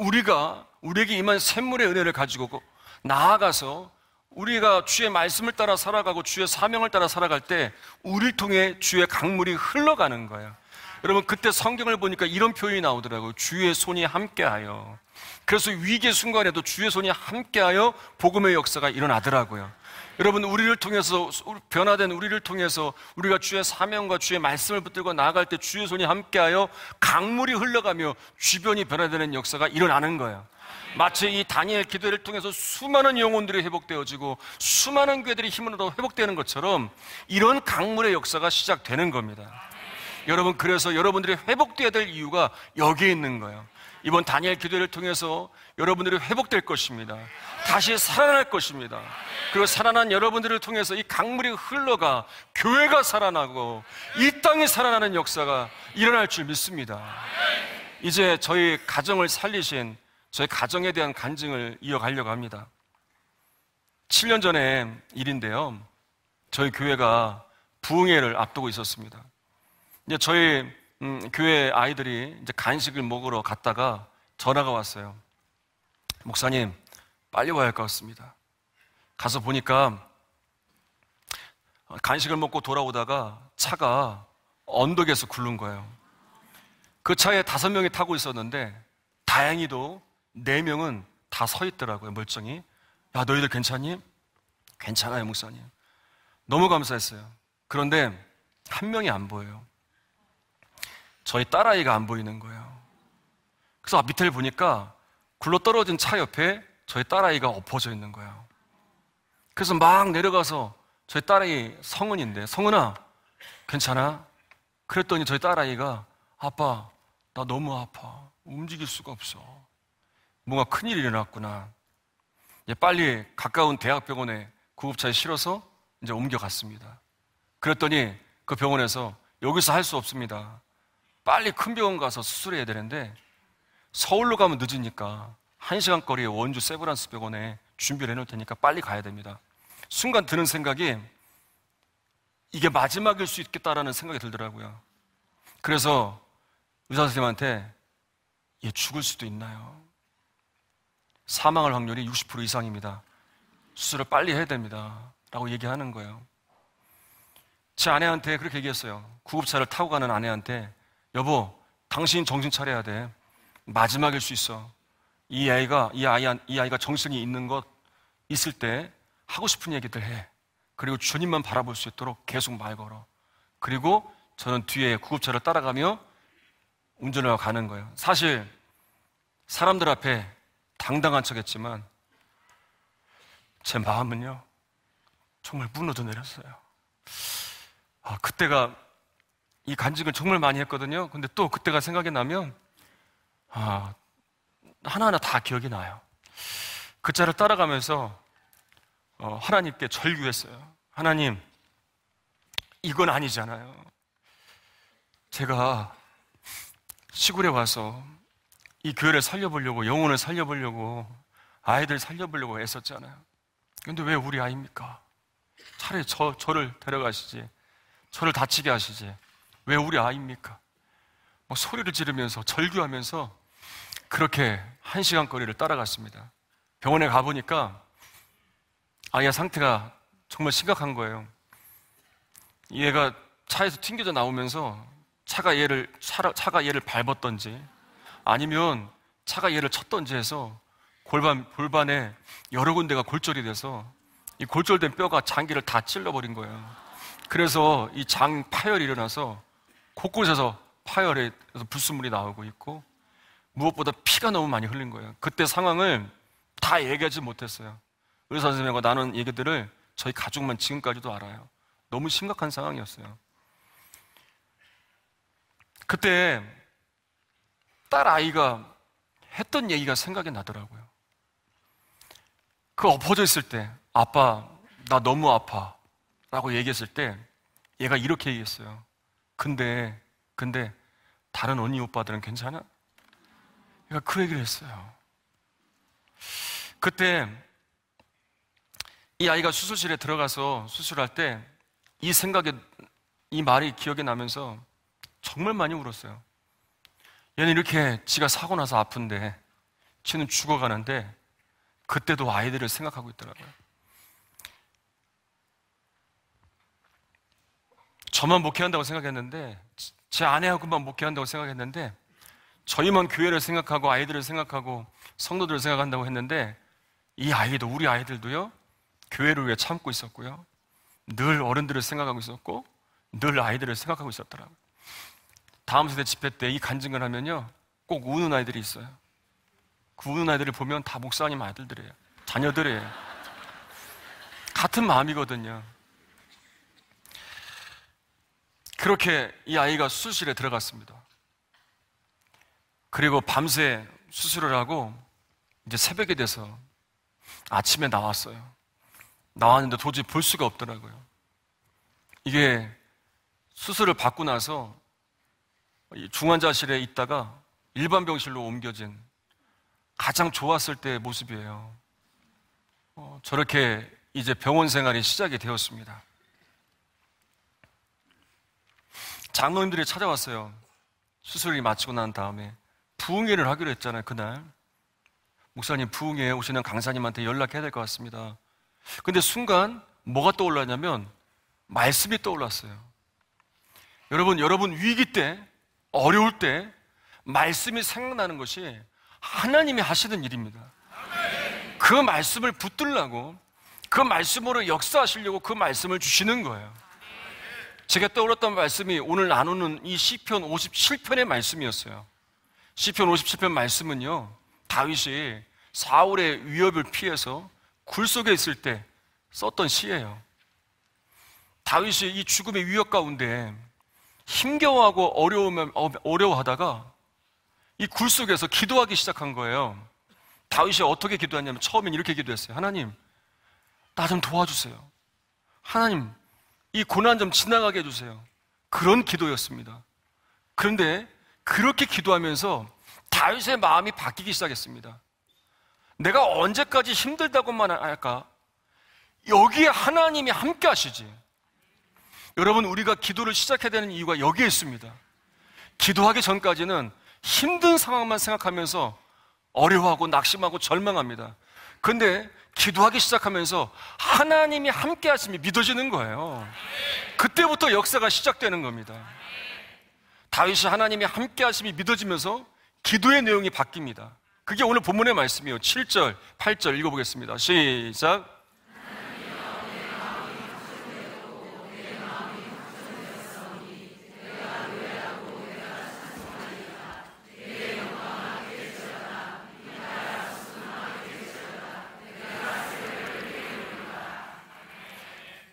우리에게 임한 샘물의 은혜를 가지고 나아가서 우리가 주의 말씀을 따라 살아가고 주의 사명을 따라 살아갈 때 우리를 통해 주의 강물이 흘러가는 거예요. 여러분, 그때 성경을 보니까 이런 표현이 나오더라고요. 주의 손이 함께하여. 그래서 위기의 순간에도 주의 손이 함께하여 복음의 역사가 일어나더라고요. 여러분, 우리를 통해서, 변화된 우리를 통해서 우리가 주의 사명과 주의 말씀을 붙들고 나아갈 때 주의 손이 함께하여 강물이 흘러가며 주변이 변화되는 역사가 일어나는 거예요. 마치 이 다니엘 기도를 통해서 수많은 영혼들이 회복되어지고 수많은 교회들이 힘을 얻어 회복되는 것처럼 이런 강물의 역사가 시작되는 겁니다. 여러분, 그래서 여러분들이 회복되어야 될 이유가 여기에 있는 거예요. 이번 다니엘 기도를 통해서 여러분들이 회복될 것입니다. 다시 살아날 것입니다. 그리고 살아난 여러분들을 통해서 이 강물이 흘러가 교회가 살아나고 이 땅이 살아나는 역사가 일어날 줄 믿습니다. 이제 저희 가정을 살리신 저희 가정에 대한 간증을 이어가려고 합니다. 7년 전의 일인데요. 저희 교회가 부흥회를 앞두고 있었습니다. 이제 저희 교회 아이들이 이제 간식을 먹으러 갔다가 전화가 왔어요. 목사님, 빨리 와야 할 것 같습니다. 가서 보니까 간식을 먹고 돌아오다가 차가 언덕에서 굴른 거예요. 그 차에 5명이 타고 있었는데 다행히도 4명은 다 서 있더라고요. 멀쩡히. 야, 너희들 괜찮니? 괜찮아요, 목사님. 너무 감사했어요. 그런데 한 명이 안 보여요. 저희 딸아이가 안 보이는 거예요. 그래서 밑을 보니까 굴러떨어진 차 옆에 저희 딸아이가 엎어져 있는 거예요. 그래서 막 내려가서 저희 딸아이 성은인데, 성은아, 괜찮아? 그랬더니 저희 딸아이가, 아빠, 나 너무 아파. 움직일 수가 없어. 뭔가 큰일이 일어났구나. 빨리 가까운 대학병원에 구급차에 실어서 이제 옮겨갔습니다. 그랬더니 그 병원에서 여기서 할 수 없습니다. 빨리 큰 병원 가서 수술해야 되는데 서울로 가면 늦으니까 1시간 거리에 원주 세브란스 병원에 준비를 해놓을 테니까 빨리 가야 됩니다. 순간 드는 생각이 이게 마지막일 수 있겠다라는 생각이 들더라고요. 그래서 의사 선생님한테 얘 죽을 수도 있나요? 사망할 확률이 60% 이상입니다. 수술을 빨리 해야 됩니다. 라고 얘기하는 거예요. 제 아내한테 그렇게 얘기했어요. 구급차를 타고 가는 아내한테, 여보, 당신 정신 차려야 돼. 마지막일 수 있어. 이 아이가 정신이 있는 것 있을 때 하고 싶은 얘기들 해. 그리고 주님만 바라볼 수 있도록 계속 말 걸어. 그리고 저는 뒤에 구급차를 따라가며 운전을 하고 가는 거예요. 사실 사람들 앞에 당당한 척했지만 제 마음은요 정말 무너져 내렸어요. 그때가 이 간증을 정말 많이 했거든요. 근데 또 그때가 생각이 나면 하나하나 다 기억이 나요. 그 차를 따라가면서 하나님께 절규했어요. 하나님, 이건 아니잖아요. 제가 시골에 와서 이 교회를 살려보려고, 영혼을 살려보려고, 아이들 살려보려고 애썼잖아요. 근데 왜 우리 아이입니까? 차라리 저를 데려가시지. 저를 다치게 하시지. 왜 우리 아이입니까? 소리를 지르면서 절규하면서 그렇게 1시간 거리를 따라갔습니다. 병원에 가보니까 아이의 상태가 정말 심각한 거예요. 얘가 차에서 튕겨져 나오면서 차가 얘를 밟았던지 아니면 차가 얘를 쳤던지 해서 골반에 여러 군데가 골절이 돼서 이 골절된 뼈가 장기를 다 찔러버린 거예요. 그래서 이 장 파열이 일어나서 곳곳에서 파열해서 불순물이 나오고 있고 무엇보다 피가 너무 많이 흘린 거예요. 그때 상황을 다 얘기하지 못했어요. 의사 선생님과 나눈 얘기들을 저희 가족만 지금까지도 알아요. 너무 심각한 상황이었어요. 그때 딸 아이가 했던 얘기가 생각이 나더라고요. 그 엎어져 있을 때 아빠 나 너무 아파 라고 얘기했을 때 얘가 이렇게 얘기했어요. 근데 다른 언니 오빠들은 괜찮아? 얘가 그 얘기를 했어요. 그때 이 아이가 수술실에 들어가서 수술할 때 이 생각에 이 말이 기억이 나면서 정말 많이 울었어요. 얘는 이렇게 지가 사고 나서 아픈데 쟤는 죽어가는데 그때도 아이들을 생각하고 있더라고요. 저만 목회한다고 생각했는데 제 아내하고만 목회한다고 생각했는데 저희만 교회를 생각하고 아이들을 생각하고 성도들을 생각한다고 했는데 이 아이도 우리 아이들도요 교회를 위해 참고 있었고요 늘 어른들을 생각하고 있었고 늘 아이들을 생각하고 있었더라고요. 다음 세대 집회 때 이 간증을 하면요 꼭 우는 아이들이 있어요. 그 우는 아이들을 보면 다 목사님 아들들이에요. 자녀들이에요. 같은 마음이거든요. 그렇게 이 아이가 수술실에 들어갔습니다. 그리고 밤새 수술을 하고 이제 새벽이 돼서 아침에 나왔어요. 나왔는데 도저히 볼 수가 없더라고요. 이게 수술을 받고 나서 중환자실에 있다가 일반 병실로 옮겨진 가장 좋았을 때의 모습이에요. 저렇게 이제 병원 생활이 시작이 되었습니다. 장로님들이 찾아왔어요. 수술이 마치고 난 다음에 부흥회를 하기로 했잖아요. 그날 목사님 부흥회에 오시는 강사님한테 연락해야 될 것 같습니다. 근데 순간 뭐가 떠올랐냐면 말씀이 떠올랐어요. 여러분 위기 때 어려울 때 말씀이 생각나는 것이 하나님이 하시는 일입니다. 그 말씀을 붙들라고 그 말씀으로 역사하시려고 그 말씀을 주시는 거예요. 제가 떠올랐던 말씀이 오늘 나누는 이 시편 57편의 말씀이었어요. 시편 57편 말씀은요, 다윗이 사울의 위협을 피해서 굴 속에 있을 때 썼던 시예요. 다윗이 이 죽음의 위협 가운데 힘겨워하고 어려워하다가 이 굴 속에서 기도하기 시작한 거예요. 다윗이 어떻게 기도했냐면 처음엔 이렇게 기도했어요. 하나님, 나 좀 도와주세요. 하나님, 이 고난 좀 지나가게 해주세요. 그런 기도였습니다. 그런데 그렇게 기도하면서 다윗의 마음이 바뀌기 시작했습니다. 내가 언제까지 힘들다고만 할까? 여기에 하나님이 함께 하시지. 여러분, 우리가 기도를 시작해야 되는 이유가 여기에 있습니다. 기도하기 전까지는 힘든 상황만 생각하면서 어려워하고 낙심하고 절망합니다. 그런데 기도하기 시작하면서 하나님이 함께 하심이 믿어지는 거예요. 그때부터 역사가 시작되는 겁니다. 다윗이 하나님이 함께 하심이 믿어지면서 기도의 내용이 바뀝니다. 그게 오늘 본문의 말씀이에요. 7절, 8절 읽어보겠습니다. 시작.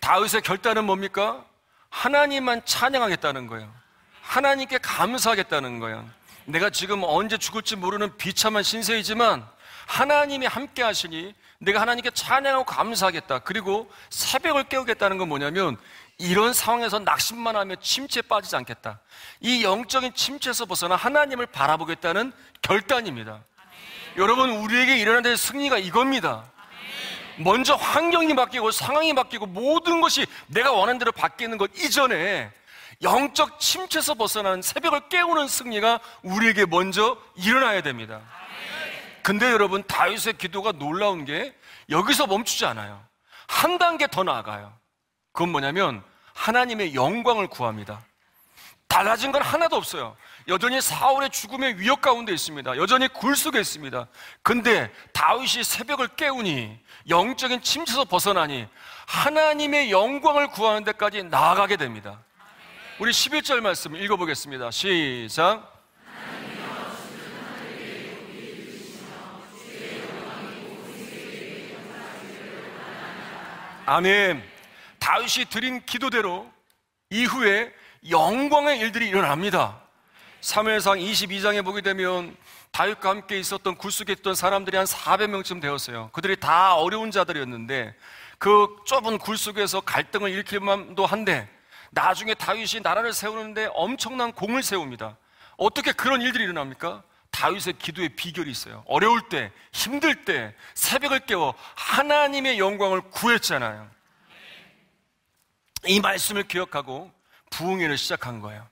다윗의 결단은 뭡니까? 하나님만 찬양하겠다는 거예요. 하나님께 감사하겠다는 거예요. 내가 지금 언제 죽을지 모르는 비참한 신세이지만 하나님이 함께 하시니 내가 하나님께 찬양하고 감사하겠다. 그리고 새벽을 깨우겠다는 건 뭐냐면 이런 상황에서 낙심만 하며 침체에 빠지지 않겠다. 이 영적인 침체에서 벗어나 하나님을 바라보겠다는 결단입니다. 여러분, 우리에게 일어나야 될 승리가 이겁니다. 먼저 환경이 바뀌고 상황이 바뀌고 모든 것이 내가 원하는 대로 바뀌는 것 이전에 영적 침체에서 벗어나는 새벽을 깨우는 승리가 우리에게 먼저 일어나야 됩니다. 근데 여러분, 다윗의 기도가 놀라운 게 여기서 멈추지 않아요. 한 단계 더 나아가요. 그건 뭐냐면 하나님의 영광을 구합니다. 달라진 건 하나도 없어요. 여전히 사울의 죽음의 위협 가운데 있습니다. 여전히 굴 속에 있습니다. 근데 다윗이 새벽을 깨우니 영적인 침체에서 벗어나니 하나님의 영광을 구하는 데까지 나아가게 됩니다. 우리 11절 말씀 읽어보겠습니다. 시작. 아멘. 다윗이 드린 기도대로 이후에 영광의 일들이 일어납니다. 사무엘상 22장에 보게 되면 다윗과 함께 있었던 굴 속에 있던 사람들이 한 400명쯤 되었어요. 그들이 다 어려운 자들이었는데 그 좁은 굴 속에서 갈등을 일으킬만도 한데 나중에 다윗이 나라를 세우는데 엄청난 공을 세웁니다. 어떻게 그런 일들이 일어납니까? 다윗의 기도의 비결이 있어요. 어려울 때, 힘들 때 새벽을 깨워 하나님의 영광을 구했잖아요. 이 말씀을 기억하고 부흥회를 시작한 거예요.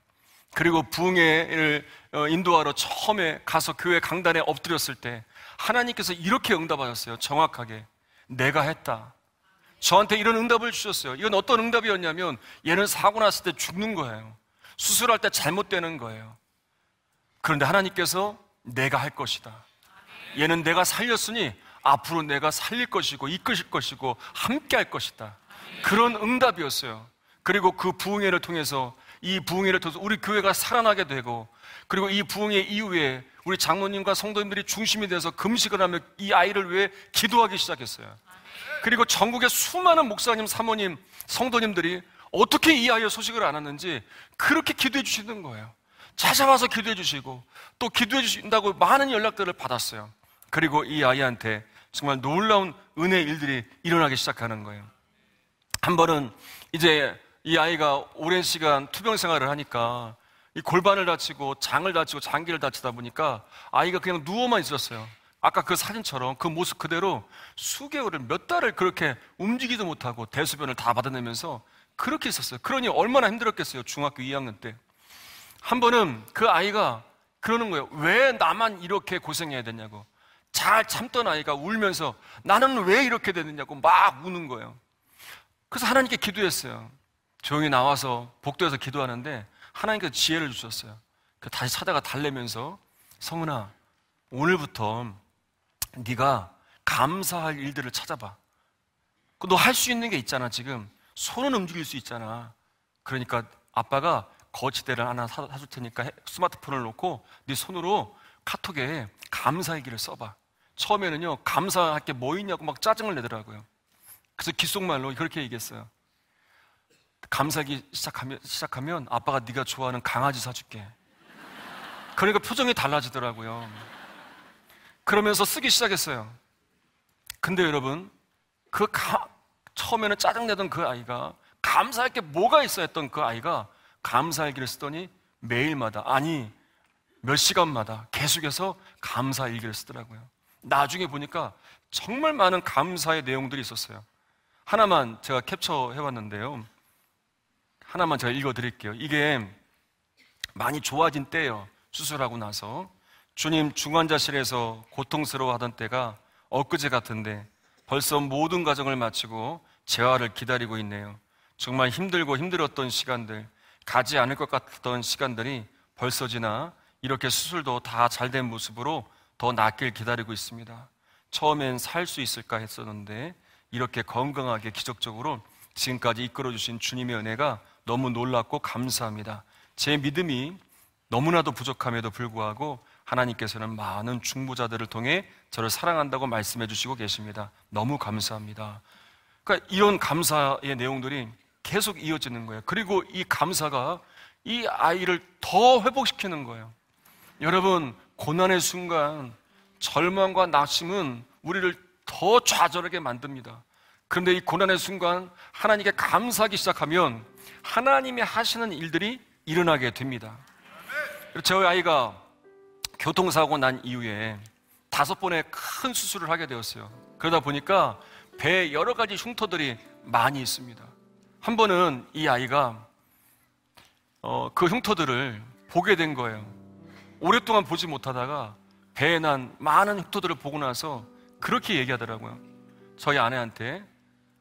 그리고 부흥회를 인도하러 처음에 가서 교회 강단에 엎드렸을 때 하나님께서 이렇게 응답하셨어요. 정확하게. 내가 했다. 저한테 이런 응답을 주셨어요. 이건 어떤 응답이었냐면 얘는 사고 났을 때 죽는 거예요. 수술할 때 잘못되는 거예요. 그런데 하나님께서 내가 할 것이다. 얘는 내가 살렸으니 앞으로 내가 살릴 것이고 이끄실 것이고 함께 할 것이다. 그런 응답이었어요. 그리고 그 부흥회를 통해서 이 부흥회를 통해서 우리 교회가 살아나게 되고 그리고 이 부흥회 이후에 우리 장로님과 성도님들이 중심이 돼서 금식을 하며 이 아이를 위해 기도하기 시작했어요. 그리고 전국의 수많은 목사님, 사모님, 성도님들이 어떻게 이 아이의 소식을 알았는지 그렇게 기도해 주시는 거예요. 찾아와서 기도해 주시고 또 기도해 주신다고 많은 연락들을 받았어요. 그리고 이 아이한테 정말 놀라운 은혜의 일들이 일어나기 시작하는 거예요. 한 번은 이제 이 아이가 오랜 시간 투병 생활을 하니까 이 골반을 다치고 장을 다치고 장기를 다치다 보니까 아이가 그냥 누워만 있었어요. 아까 그 사진처럼 그 모습 그대로 수개월을 몇 달을 그렇게 움직이지도 못하고 대소변을 다 받아내면서 그렇게 있었어요. 그러니 얼마나 힘들었겠어요. 중학교 2학년 때. 한 번은 그 아이가 그러는 거예요. 왜 나만 이렇게 고생해야 되냐고. 잘 참던 아이가 울면서 나는 왜 이렇게 되느냐고 막 우는 거예요. 그래서 하나님께 기도했어요. 조용히 나와서 복도에서 기도하는데 하나님께서 지혜를 주셨어요. 다시 찾아가 달래면서 성은아, 오늘부터 네가 감사할 일들을 찾아봐. 너 할 수 있는 게 있잖아. 지금 손은 움직일 수 있잖아. 그러니까 아빠가 거치대를 하나 사줄 테니까 스마트폰을 놓고 네 손으로 카톡에 감사일기를 써봐. 처음에는요, 감사할 게 뭐 있냐고 막 짜증을 내더라고요. 그래서 귓속말로 그렇게 얘기했어요. 감사일기 시작하면 아빠가 네가 좋아하는 강아지 사줄게. 그러니까 표정이 달라지더라고요. 그러면서 쓰기 시작했어요. 근데 여러분, 처음에는 짜증내던 그 아이가 감사할 게 뭐가 있어 했던 그 아이가 감사일기를 쓰더니 매일마다, 아니 몇 시간마다 계속해서 감사일기를 쓰더라고요. 나중에 보니까 정말 많은 감사의 내용들이 있었어요. 하나만 제가 캡처해봤는데요, 하나만 제가 읽어드릴게요. 이게 많이 좋아진 때예요. 수술하고 나서 주님 중환자실에서 고통스러워하던 때가 엊그제 같은데 벌써 모든 과정을 마치고 재활을 기다리고 있네요. 정말 힘들고 힘들었던 시간들, 가지 않을 것 같던 시간들이 벌써 지나 이렇게 수술도 다 잘된 모습으로 더 낫길 기다리고 있습니다. 처음엔 살 수 있을까 했었는데 이렇게 건강하게 기적적으로 지금까지 이끌어주신 주님의 은혜가 너무 놀랍고 감사합니다. 제 믿음이 너무나도 부족함에도 불구하고 하나님께서는 많은 중보자들을 통해 저를 사랑한다고 말씀해 주시고 계십니다. 너무 감사합니다. 그러니까 이런 감사의 내용들이 계속 이어지는 거예요. 그리고 이 감사가 이 아이를 더 회복시키는 거예요. 여러분, 고난의 순간 절망과 낙심은 우리를 더 좌절하게 만듭니다. 그런데 이 고난의 순간 하나님께 감사하기 시작하면 하나님이 하시는 일들이 일어나게 됩니다. 저희 아이가 교통사고 난 이후에 5번의 큰 수술을 하게 되었어요. 그러다 보니까 배에 여러 가지 흉터들이 많이 있습니다. 한 번은 이 아이가 그 흉터들을 보게 된 거예요. 오랫동안 보지 못하다가 배에 난 많은 흉터들을 보고 나서 그렇게 얘기하더라고요. 저희 아내한테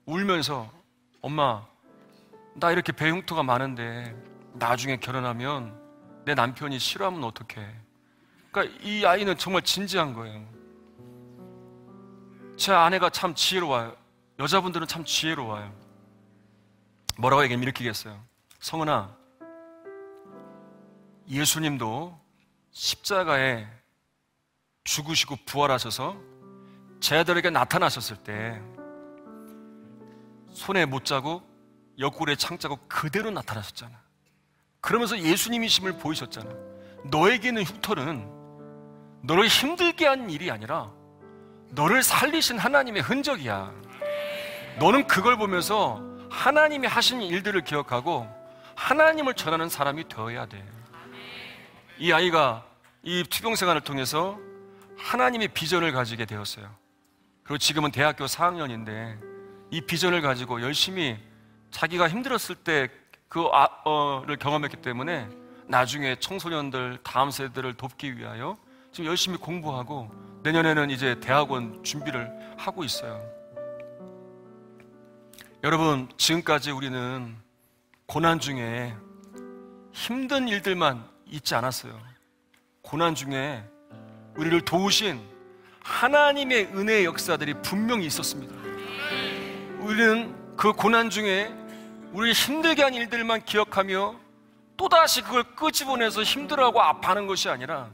울면서, 엄마, 나 이렇게 배 흉터가 많은데 나중에 결혼하면 내 남편이 싫어하면 어떡해. 그러니까 이 아이는 정말 진지한 거예요. 제 아내가 참 지혜로워요. 여자분들은 참 지혜로워요. 뭐라고 얘기하면 이렇게 얘기했어요. 성은아, 예수님도 십자가에 죽으시고 부활하셔서 제자들에게 나타나셨을 때 손에 못자국, 옆구리에 창자국 그대로 나타나셨잖아. 그러면서 예수님이심을 보이셨잖아. 너에게는 흉터는 너를 힘들게 한 일이 아니라 너를 살리신 하나님의 흔적이야. 너는 그걸 보면서 하나님이 하신 일들을 기억하고 하나님을 전하는 사람이 되어야 돼. 이 아이가 이 투병 생활을 통해서 하나님의 비전을 가지게 되었어요. 그리고 지금은 대학교 4학년인데 이 비전을 가지고 열심히 자기가 힘들었을 때 그를 경험했기 때문에 나중에 청소년들, 다음 세대를 돕기 위하여 지금 열심히 공부하고 내년에는 이제 대학원 준비를 하고 있어요. 여러분, 지금까지 우리는 고난 중에 힘든 일들만 있지 않았어요. 고난 중에 우리를 도우신 하나님의 은혜의 역사들이 분명히 있었습니다. 우리는 그 고난 중에 우리를 힘들게 한 일들만 기억하며 또다시 그걸 끄집어내서 힘들어하고 아파하는 것이 아니라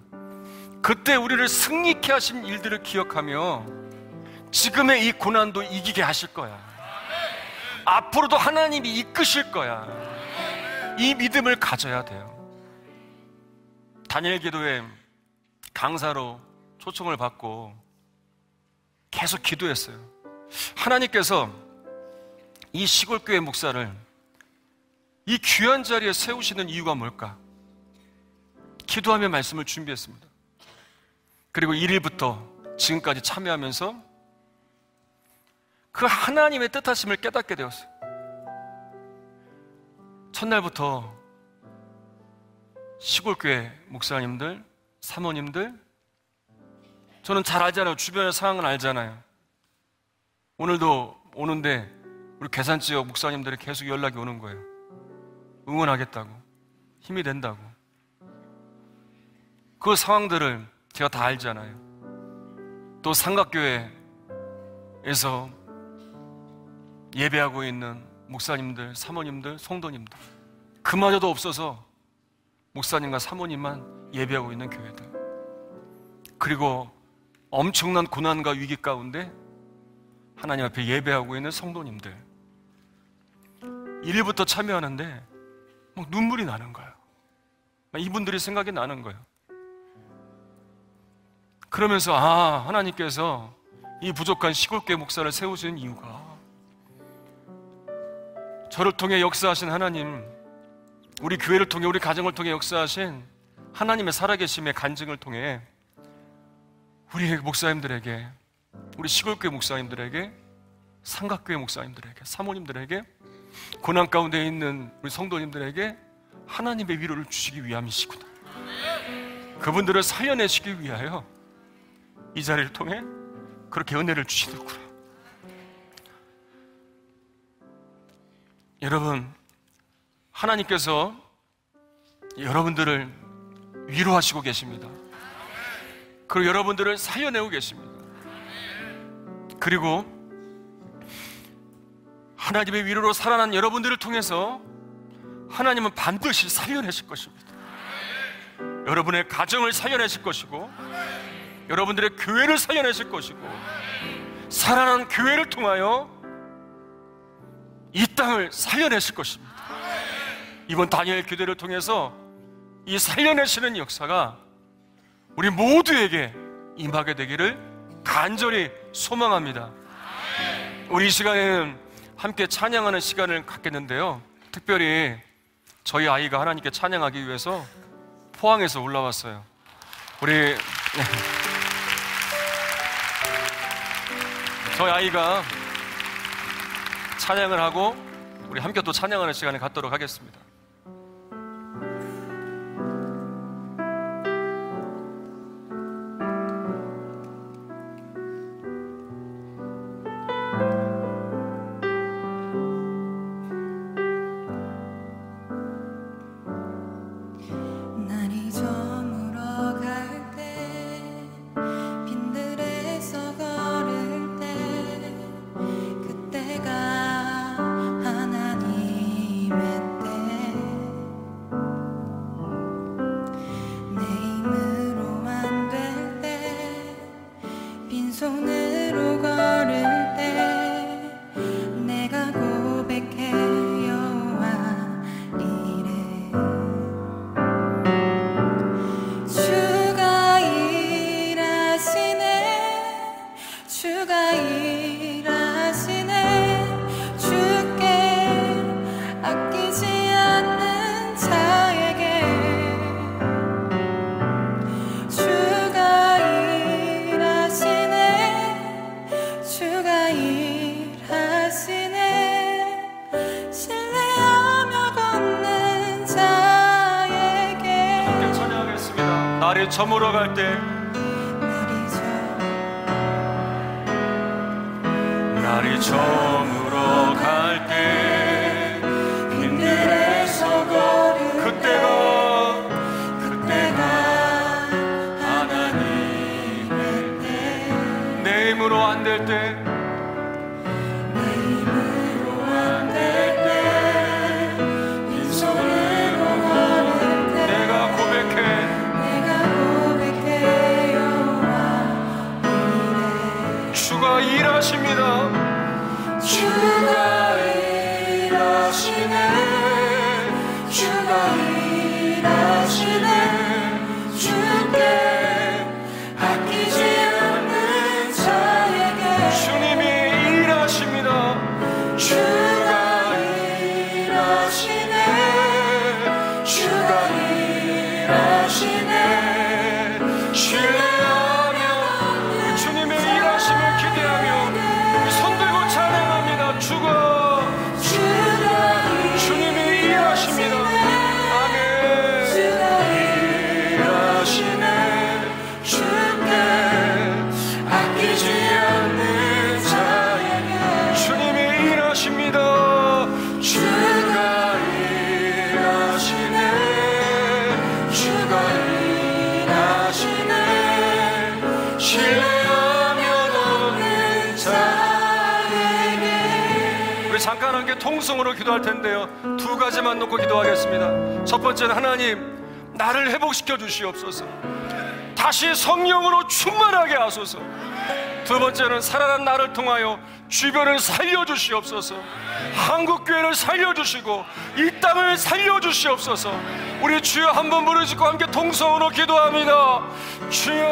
그때 우리를 승리케 하신 일들을 기억하며 지금의 이 고난도 이기게 하실 거야. 앞으로도 하나님이 이끄실 거야. 이 믿음을 가져야 돼요. 다니엘 기도회 강사로 초청을 받고 계속 기도했어요. 하나님께서 이 시골교회 목사를 이 귀한 자리에 세우시는 이유가 뭘까? 기도하며 말씀을 준비했습니다. 그리고 1일부터 지금까지 참여하면서 그 하나님의 뜻하심을 깨닫게 되었어요. 첫날부터 시골교회 목사님들, 사모님들, 저는 잘 알잖아요. 주변의 상황을 알잖아요. 오늘도 오는데 우리 계산지역 목사님들이 계속 연락이 오는 거예요. 응원하겠다고, 힘이 된다고. 그 상황들을 제가 다 알잖아요. 또 삼각교회에서 예배하고 있는 목사님들, 사모님들, 성도님들, 그마저도 없어서 목사님과 사모님만 예배하고 있는 교회들, 그리고 엄청난 고난과 위기 가운데 하나님 앞에 예배하고 있는 성도님들, 1일부터 참여하는데 막 눈물이 나는 거예요. 이분들이 생각이 나는 거예요. 그러면서 하나님께서 이 부족한 시골교회 목사를 세우신 이유가 저를 통해 역사하신 하나님, 우리 교회를 통해, 우리 가정을 통해 역사하신 하나님의 살아계심의 간증을 통해 우리 목사님들에게, 우리 시골교회 목사님들에게, 삼각교회 목사님들에게, 사모님들에게, 고난 가운데 있는 우리 성도님들에게 하나님의 위로를 주시기 위함이시구나, 그분들을 살려내시기 위하여 이 자리를 통해 그렇게 은혜를 주시는구나. 여러분, 하나님께서 여러분들을 위로하시고 계십니다. 그리고 여러분들을 살려내고 계십니다. 그리고 하나님의 위로로 살아난 여러분들을 통해서 하나님은 반드시 살려내실 것입니다. 여러분의 가정을 살려내실 것이고, 여러분들의 교회를 살려내실 것이고, 살아난 교회를 통하여 이 땅을 살려내실 것입니다. 이번 다니엘 교대를 통해서 이 살려내시는 역사가 우리 모두에게 임하게 되기를 간절히 소망합니다. 우리 이 시간에는 함께 찬양하는 시간을 갖겠는데요, 특별히 저희 아이가 하나님께 찬양하기 위해서 포항에서 올라왔어요. 우리 저희 아이가 찬양을 하고 우리 함께 또 찬양하는 시간을 갖도록 하겠습니다. 날이 저물어 갈 때, 날이 저물어 갈 때, 빈들에 서고 그때가 하나님의 때, 내 힘으로 안 될 때, 주가 일하십니다. 주가 일하시네. 주가 일하시네. 주께 아끼지 않는 자에게 주님이 일하십니다. 주가 일하시네. 주가 일하시네. 신뢰하며 주님의 일하심을 기대하며 손 들고 찬양합니다. 주님이 일하십니다. 아멘. 일하시네. 주께 아끼지 않는 자에게 주님이 일하십니다. 주가 일하시네. 주가 일하시네. 신뢰하며 돕는 자에게 우리 잠깐 함께 통성으로 기도할 텐데요, 두 가지만 놓고 기도하겠습니다. 첫 번째는 하나님, 나를 회복시켜 주시옵소서. 다시 성령으로 충만하게 하소서. 두 번째는 살아난 나를 통하여 주변을 살려주시옵소서. 한국교회를 살려주시고 이 땅을 살려주시옵소서. 우리 주여 한번 부르짖고 함께 통성으로 기도합니다. 주여,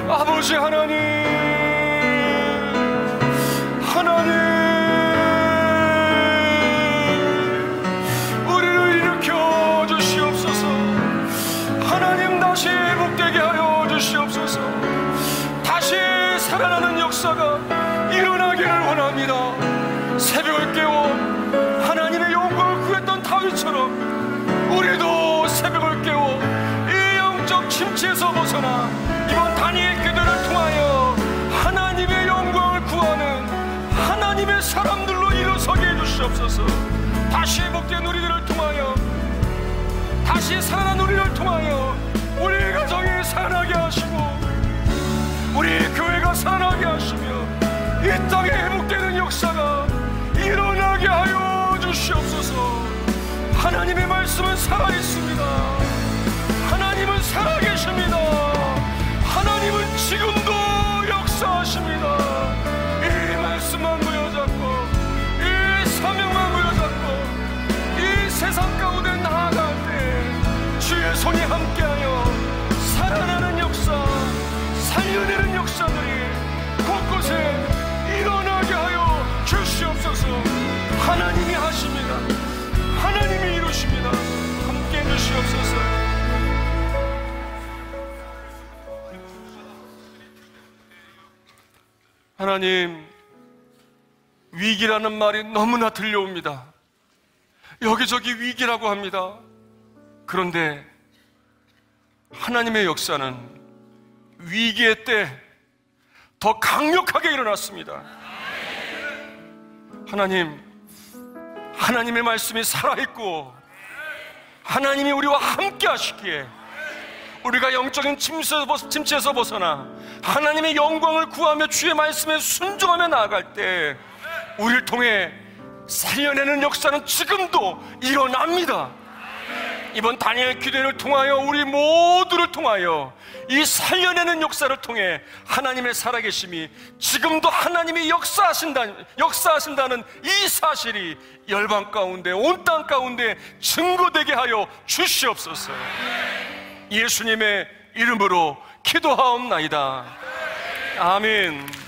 아버지 하나님, 우리를 일으켜 주시옵소서. 하나님, 다시 회복되게 하여 주시옵소서. 다시 살아나는 역사가 일어나기를 원합니다. 새벽을 깨워 하나님의 영광을 구했던 다윗처럼 우리도 새벽을 깨워 이 영적 침체에서 벗어나 이번 다니엘 기도를 통하여 하나님의 영광을 구하는 하나님의 사람들로 일어서게 해주시옵소서. 다시 회복된 우리들을 통하여, 다시 살아난 우리를 통하여 우리 가정이 살아나게 하시고 우리 교회가 살아나게 하시며 이 땅에 회복되는 역사가 일어나게 하여 주시옵소서. 하나님의 말씀은 살아있습니다. 하나님은 살아계십니다. 하나님은 지금도 역사하십니다. 이 말씀만 부여잡고, 이 사명만 부여잡고 이 세상 가운데 나아갈 때 주의 손이 함께하여 살아나는 역사, 살려내는 역사들이 곳곳에 일어나게 하여 주시옵소서. 하나님이 하십니다. 하나님이 이루십니다. 함께 해주시옵소서. 하나님, 위기라는 말이 너무나 들려옵니다. 여기저기 위기라고 합니다. 그런데 하나님의 역사는 위기의 때 더 강력하게 일어났습니다. 하나님, 하나님의 말씀이 살아있고 하나님이 우리와 함께 하시기에 우리가 영적인 침체에서 벗어나 하나님의 영광을 구하며 주의 말씀에 순종하며 나아갈 때 우리를 통해 살려내는 역사는 지금도 일어납니다. 이번 다니엘 기도를 통하여 우리 모두를 통하여 이 살려내는 역사를 통해 하나님의 살아계심이 지금도 하나님이 역사하신다는 이 사실이 열방 가운데, 온 땅 가운데 증거되게 하여 주시옵소서. 예수님의 이름으로 기도하옵나이다. 아멘.